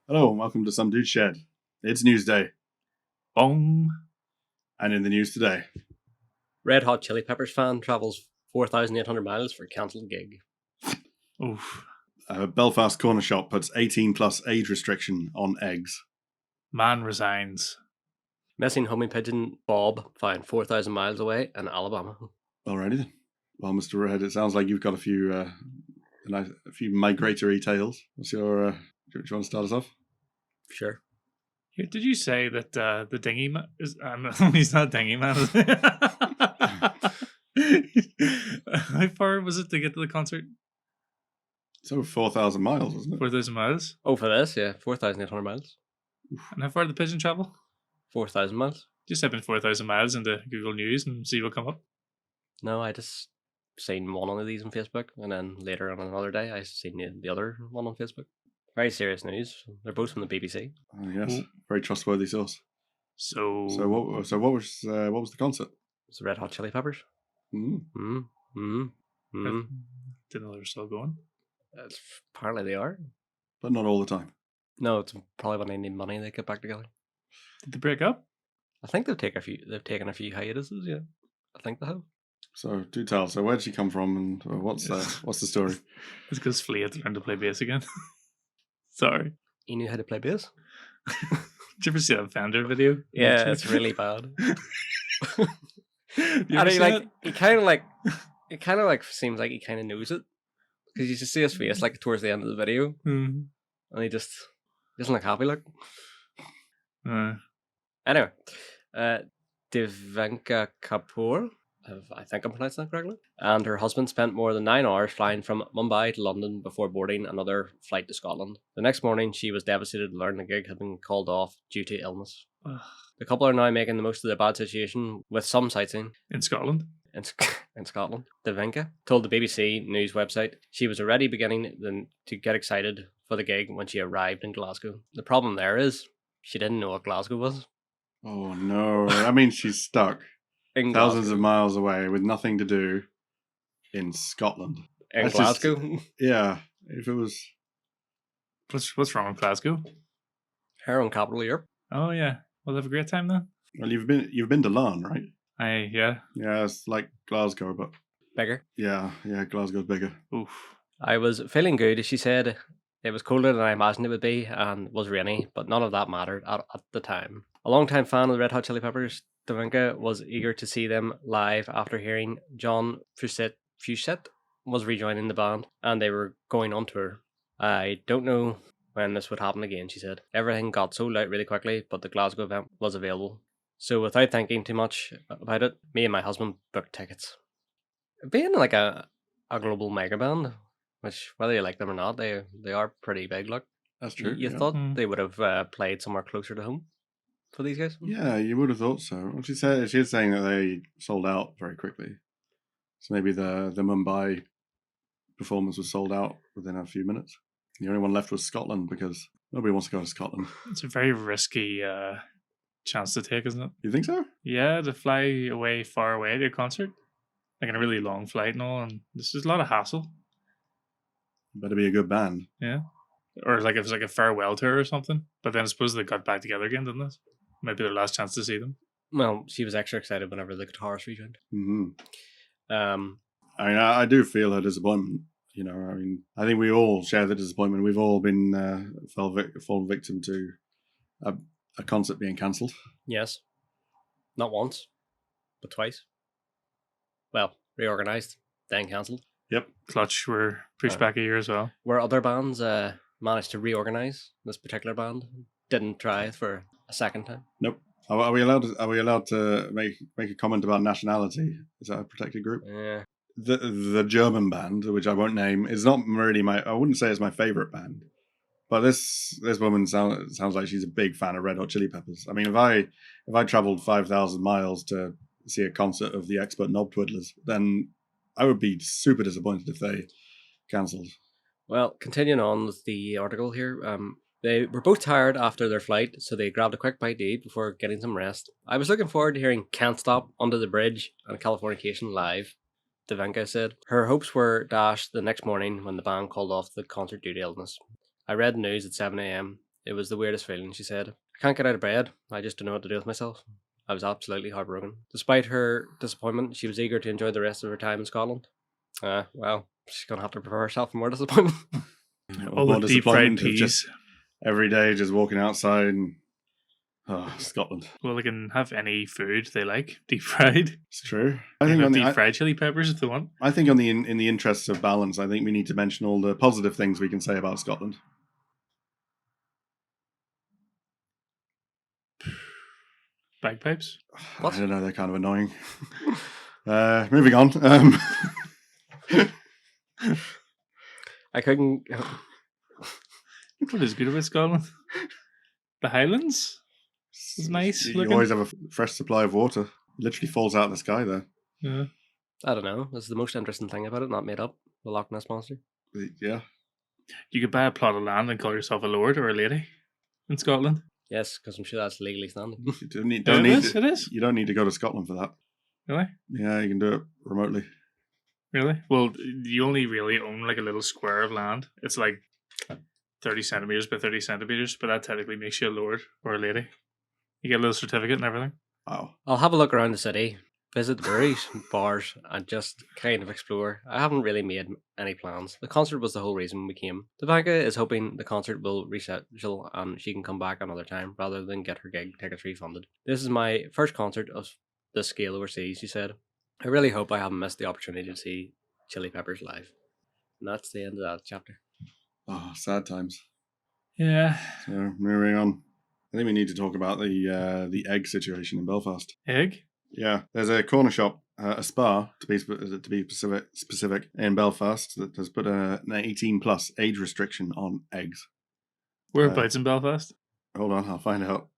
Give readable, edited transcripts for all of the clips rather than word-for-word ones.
Hello and welcome to Some Dude's Shed. It's news day, Bong. and in the news today, Red Hot Chili Peppers fan travels 4,800 miles for cancelled gig. Oof. Belfast corner shop puts 18 plus age restriction on eggs. Man resigns. Missing homing pigeon Bob found 4,000 miles away in Alabama. Alrighty then. Well, Mr. Red, it sounds like you've got a few migratory tales. What's your? Do you want to start us off? Sure. Here, did you say that the dinghy man is? He's not a dinghy man. Is How far was it to get to the concert? It's over 4,000 miles, wasn't it? 4,000 miles. Oh, for this, yeah, 4,800 miles. And how far did the pigeon travel? 4,000 miles. Just type in 4,000 miles into Google News and see what come up. No, I just seen one of these on Facebook, and then later on another day, I seen the other one on Facebook. Very serious news. They're both from the BBC. Oh, yes, very trustworthy source. So what was the concert? It's the Red Hot Chili Peppers. Mm. Didn't know they were still going. Apparently they are. But not all the time. No, it's probably when they need money they get back together. Did they break up? I think they've taken a few hiatuses. Yeah, I think they have. So do tell. So where did she come from, and what's the story? It's because Flea had to learn to play bass again. Sorry. He knew how to play bass. Did you ever see that Fender video? Yeah, it's really bad. You And ever he seen like it? it kind of like seems like he kind of knows it, because you just see his face like towards the end of the video, Mm. and he doesn't look happy. Like Uh, anyway, Devanka Kapoor, I think I'm pronouncing that correctly, and her husband spent more than 9 hours flying from Mumbai to London before boarding another flight to Scotland. The next morning, she was devastated to learn the gig had been called off due to illness. ugh. The couple are now making the most of their bad situation with some sightseeing In Scotland. in Scotland. Devanka told the BBC News website she was already beginning to get excited for the gig when she arrived in Glasgow. The problem there is she didn't know what Glasgow was. Oh no! That means she's stuck In thousands Glasgow. of miles away with nothing to do in Scotland. In That's just- Glasgow. Yeah, if it was. What's wrong with Glasgow? Her own capital of Europe. Oh yeah. We'll have a great time then. Well, you've been to Larne, right? Yeah. Yeah, it's like Glasgow, but Bigger. yeah, Glasgow's bigger. Oof. I was feeling good. She said it was colder than I imagined it would be and was rainy, but none of that mattered at the time. A long-time fan of the Red Hot Chili Peppers, Devanka was eager to see them live after hearing John Fusette was rejoining the band and they were going on tour. I don't know when this would happen again, she said. Everything got sold out really quickly, but the Glasgow event was available. So without thinking too much about it, me and my husband booked tickets. Being like a global mega band, which whether you like them or not, they are pretty big. Look, That's true. you yeah. thought Mm. they would have played somewhere closer to home for these guys? Yeah, you would have thought so. Well, she's saying that they sold out very quickly. So maybe the Mumbai performance was sold out within a few minutes. The only one left was Scotland because nobody wants to go to Scotland. It's a very risky chance to take, isn't it? You think so? Yeah, to fly away far away to a concert. Like in a really long flight and all, and this is a lot of hassle. Better be a good band. Yeah. Or like if it's like a farewell tour or something. But then I suppose they got back together again, didn't it? Might be their last chance to see them. Well, she was extra excited whenever the guitarist rejoined. Hmm. Um, I mean, I do feel her disappointment. You know, I mean, I think we all share the disappointment. We've all been fallen victim to a concert being cancelled. yes, not once, but twice. Well, reorganized, then cancelled. Yep. Clutch were pushed back a year as well. Where other bands managed to reorganize, this particular band didn't try it for a second time. Nope. Are we allowed to make a comment about nationality? Is that a protected group? Yeah. The German band, which I won't name, is not really I wouldn't say it's my favorite band, but this woman sounds like she's a big fan of Red Hot Chili Peppers. I mean, if I traveled 5,000 miles to see a concert of the Expert Knob Twiddlers, then I would be super disappointed if they cancelled. Well, continuing on with the article here, they were both tired after their flight, so they grabbed a quick bite to eat before getting some rest. I was looking forward to hearing Can't Stop, Under the Bridge, and Californication live, Devanka said. Her hopes were dashed the next morning when the band called off the concert due to illness. I read the news at 7 a.m. It was the weirdest feeling, she said. I can't get out of bed. I just don't know what to do with myself. I was absolutely heartbroken. Despite her disappointment, she was eager to enjoy the rest of her time in Scotland. Well, she's going to have to prepare herself for more disappointment. All the deep fried peas. Every day just walking outside and Scotland. Well, they can have any food they like, deep fried. It's true. I think deep fried chili peppers if they want. I think in the interests of balance, I think we need to mention all the positive things we can say about Scotland. Bagpipes? What? I don't know, they're kind of annoying. Moving on. I couldn't... What is good about Scotland? The Highlands? It's nice You looking. always have a fresh supply of water. It literally falls out of the sky there. Yeah. I don't know. That's the most interesting thing about it, not made up. The Loch Ness Monster. Yeah. You could buy a plot of land and call yourself a lord or a lady in Scotland. Yes, because I'm sure that's legally standing. You don't It need is, to, it is. You don't need to go to Scotland for that. Really? Yeah, you can do it remotely. Really? Well, you only really own like a little square of land. It's like 30 centimeters by 30 centimeters, but that technically makes you a lord or a lady. You get a little certificate and everything. Wow. I'll have a look around the city, visit the breweries, bars, and just kind of explore. I haven't really made any plans. The concert was the whole reason we came. Tabitha is hoping the concert will reschedule and she can come back another time rather than get her gig tickets refunded. This is my first concert of this scale overseas, she said. I really hope I haven't missed the opportunity to see Chili Peppers live. And that's the end of that chapter. Oh, sad times. Yeah. So moving on. I think we need to talk about the egg situation in Belfast. Egg? Yeah, there's a corner shop, a spa to be specific in Belfast that has put an 18+ age restriction on eggs. Whereabouts in Belfast? Hold on, I'll find out.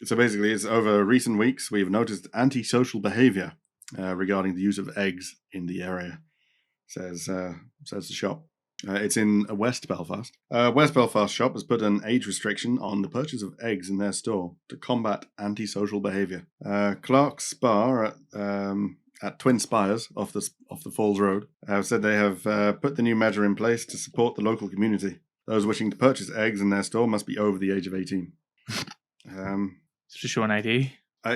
So basically, it's over recent weeks we've noticed antisocial behaviour regarding the use of eggs in the area. Says the shop. It's in West Belfast. West Belfast shop has put an age restriction on the purchase of eggs in their store to combat antisocial behaviour. Clark's Spa at Twin Spires off the Falls Road said they have put the new measure in place to support the local community. Those wishing to purchase eggs in their store must be over the age of 18. To show an ID?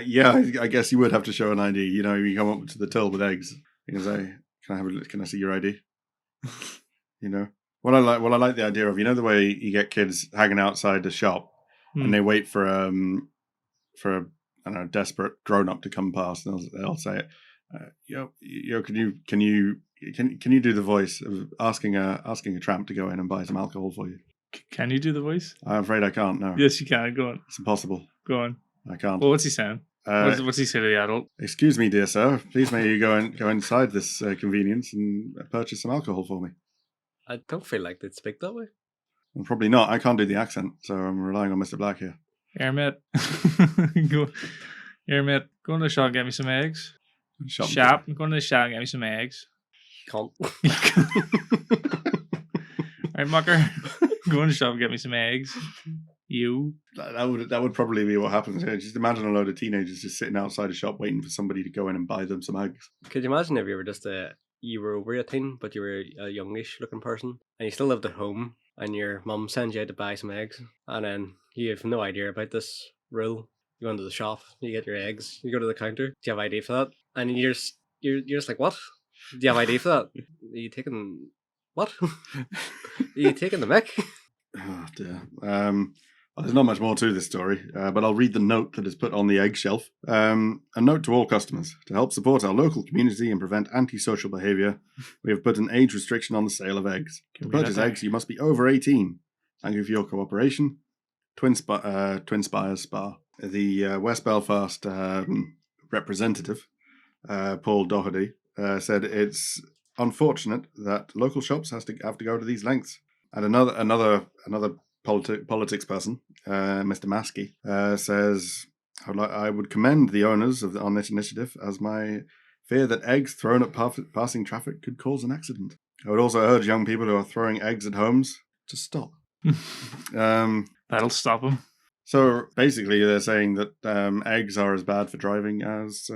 Yeah, I guess you would have to show an ID. You know, you come up to the till with eggs. You can say, "Can I see your ID?" You know, what I like the idea of, you know, the way you get kids hanging outside the shop and they wait for a I don't know, desperate grown up to come past, and they'll say, "Yo, can you do the voice of asking a tramp to go in and buy some alcohol for you?" Can you do the voice? I'm afraid I can't. No. Yes, you can. Go on. It's impossible. Go on. I can't. Well, what's he saying? What's he say to the adult? Excuse me, dear sir. Please may you go inside this convenience and purchase some alcohol for me. I don't feel like they'd speak that way. Well, probably not. I can't do the accent, so I'm relying on Mr. Black here. Here, mate. Here, mate. Go in the shop and get me some eggs. Shop. Go in the shop and get me some eggs. Can't. Alright, mucker. Go in the shop and get me some eggs. You. That would probably be what happens here. Just imagine a load of teenagers just sitting outside a shop waiting for somebody to go in and buy them some eggs. Could you imagine if you were just you were over 18, but you were a youngish looking person, and you still lived at home, and your mum sends you out to buy some eggs, and then you have no idea about this rule. You go into the shop, you get your eggs, you go to the counter. Do you have ID for that? And you're just like, what? Do you have ID for that? Are you taking what? Are you taking the mick? Oh dear. Well, there's not much more to this story, but I'll read the note that is put on the egg shelf. A note to all customers. To help support our local community and prevent antisocial behaviour, we have put an age restriction on the sale of eggs. To purchase eggs, you must be over 18. Thank you for your cooperation. Twin Spires Spa. The West Belfast representative, Paul Doherty, said it's unfortunate that local shops have to go to these lengths. And another politics person, Mr. Maskey, says, I would commend the owners on this initiative, as my fear that eggs thrown at passing traffic could cause an accident. I would also urge young people who are throwing eggs at homes to stop. That'll stop them. So basically, they're saying that eggs are as bad for driving as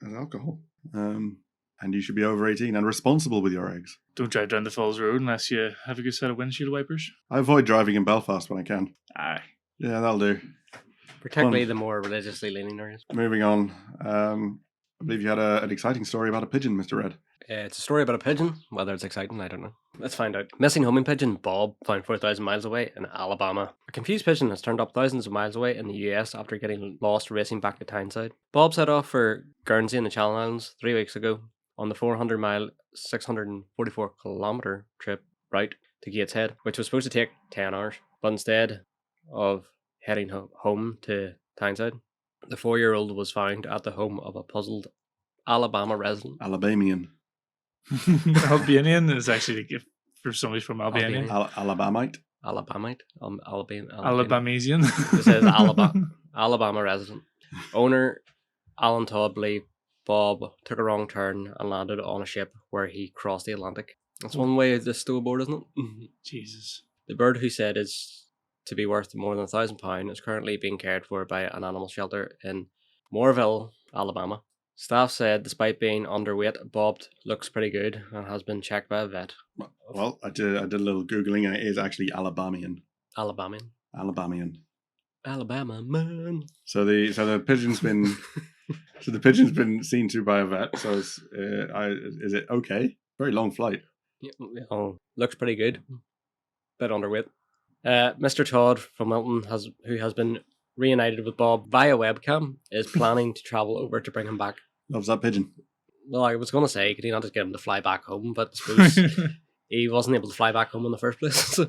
alcohol. and you should be over 18 and responsible with your eggs. Don't drive down the Falls Road unless you have a good set of windshield wipers. I avoid driving in Belfast when I can. Aye. Yeah, that'll do. Particularly the more religiously leaning areas. Moving on. I believe you had an exciting story about a pigeon, Mr. Red. It's a story about a pigeon. Whether it's exciting, I don't know. Let's find out. Missing homing pigeon Bob found 4,000 miles away in Alabama. A confused pigeon has turned up thousands of miles away in the US after getting lost racing back to Tyneside. Bob set off for Guernsey in the Channel Islands 3 weeks ago on the 400-mile, 644-kilometre trip route to Gateshead, which was supposed to take 10 hours. But instead of heading home to Tyneside, the 4-year-old was found at the home of a puzzled Alabama resident. Alabamian. Albanian is actually a gift for somebody from Albania. Alabamite. Alabamite? Alabamasian. It says Alabama resident. Owner Alan Todd believed Bob took a wrong turn and landed on a ship where he crossed the Atlantic. That's one way to stow aboard, isn't it? Jesus. The bird, who said is to be worth more than £1,000, is currently being cared for by an animal shelter in Mooreville, Alabama. Staff said despite being underweight, Bob looks pretty good and has been checked by a vet. Well, I did a little Googling and it is actually Alabamian. Alabamian. Alabama man. So the pigeon's been the pigeon's been seen to by a vet. So is it okay? Very long flight. Oh, looks pretty good. Bit underweight. Mr. Todd from Milton, who has been reunited with Bob via webcam, is planning to travel over to bring him back. Loves that pigeon. Well, I was going to say, could he not just get him to fly back home? But I suppose he wasn't able to fly back home in the first place.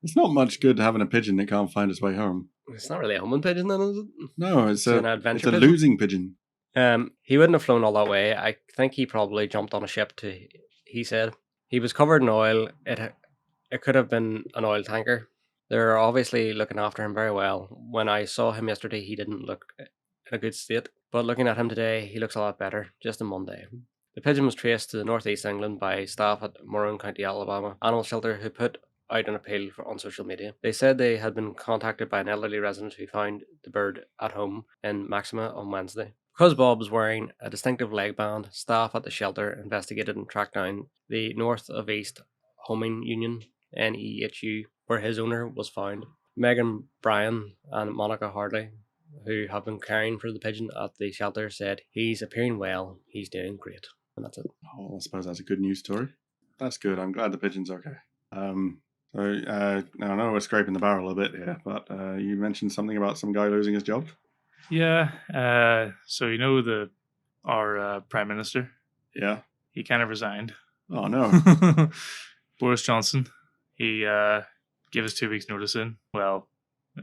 It's not much good having a pigeon that can't find its way home. It's not really a homing pigeon then, is it? No, it's an adventure pigeon. Losing pigeon. He wouldn't have flown all that way. I think he probably jumped on a ship he said. He was covered in oil. It could have been an oil tanker. They're obviously looking after him very well. When I saw him yesterday, he didn't look in a good state. But looking at him today, he looks a lot better, just on Monday. The pigeon was traced to northeast England by staff at Maroon County, Alabama animal shelter, who put out an appeal on social media. They said they had been contacted by an elderly resident who found the bird at home in Maxima on Wednesday. Because Bob was wearing a distinctive leg band, staff at the shelter investigated and tracked down the North of East Homing Union, NEHU, where his owner was found. Megan Bryan and Monica Hardley, who have been caring for the pigeon at the shelter, said he's appearing well, he's doing great. And that's it. Oh, I suppose that's a good news story. That's good. I'm glad the pigeon's okay. I know we're scraping the barrel a bit here, but you mentioned something about some guy losing his job. Yeah. So you know our Prime Minister? Yeah. He kind of resigned. Oh no. Boris Johnson. He gave us 2 weeks notice in. Well,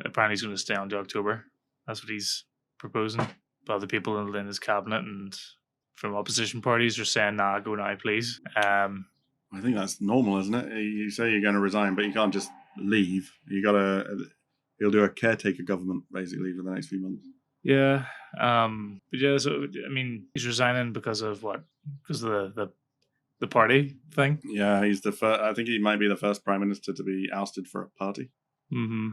apparently he's going to stay on to October. That's what he's proposing. But other people in his cabinet and from opposition parties are saying, nah, go now, please. I think that's normal, isn't it? You say you're going to resign, but you can't just leave. He'll do a caretaker government, basically, for the next few months. Yeah. But yeah, so, I mean, he's resigning because of what? Because of the party thing? Yeah, he's the first. I think he might be the first prime minister to be ousted for a party. Mm-hmm.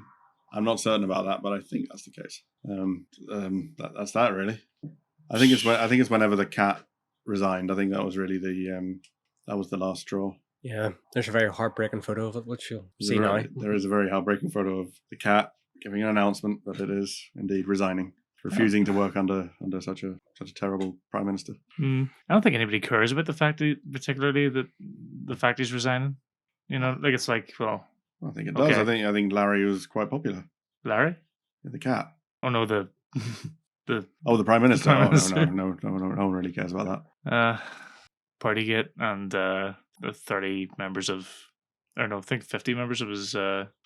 I'm not certain about that, but I think that's the case. That's that really. I think it's whenever the cat resigned. I think that was really that was the last straw. Yeah, there's a very heartbreaking photo of it, which you'll see now. There is a very heartbreaking photo of the cat giving an announcement that it is indeed resigning, refusing to work under such a terrible prime minister. I don't think anybody cares about the fact that, particularly the fact he's resigning. You know, like it's like, well, I think it does. Okay. I think Larry was quite popular. Larry? Yeah, the cat. Oh no, the Prime Minister. Prime Minister. No one really cares about that. Partygate and the 30 members of, I think 50 members of his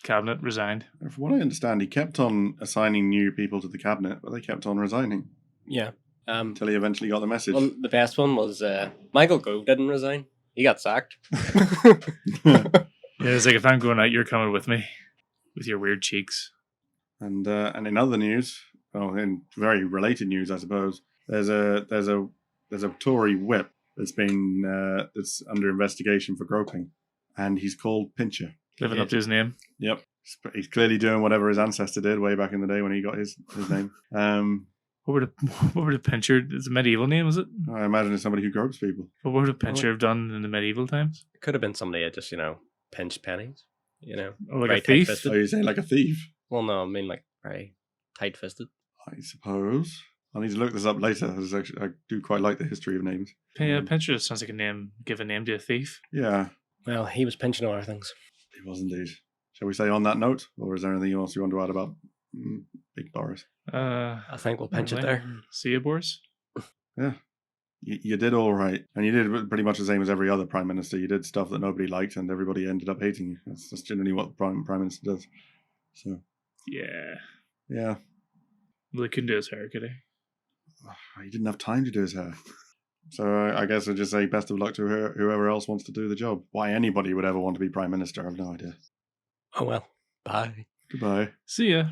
cabinet resigned. From what I understand, he kept on assigning new people to the cabinet, but they kept on resigning. Yeah. Until he eventually got the message. Well, the best one was Michael Gove didn't resign. He got sacked. Yeah, it's like, if I'm going out, you're coming with me, with your weird cheeks. And in other news, in very related news, I suppose, there's a Tory whip that's been that's under investigation for groping, and he's called Pincher. Living up to his name. Yep, he's clearly doing whatever his ancestor did way back in the day when he got his name. what would a pincher? It's a medieval name, is it? I imagine it's somebody who gropes people. What would a pincher have done in the medieval times? It could have been somebody that just, pinched pennies. Or like Very a thief? tight-fisted. So you say like a thief? Well, no, I mean like very tight-fisted. I suppose. I need to look this up later. I do quite like the history of names. Pincher sounds like a name. Give a name to a thief. Yeah, Well, he was pinching other things. it was indeed. Shall we say on that note, or is there anything else you want to add about Big Boris? I think we'll pinch it Right. there. See you, Boris. Yeah, you did all right, and you did pretty much the same as every other prime minister. You did stuff that nobody liked, and everybody ended up hating you. That's generally what the prime minister does. So Yeah. yeah, Well, he couldn't do his hair, could he? he didn't have time to do his hair. So I guess I'd just say best of luck to whoever else wants to do the job. Why anybody would ever want to be prime minister, I have no idea. Oh well. Bye. Goodbye. See ya.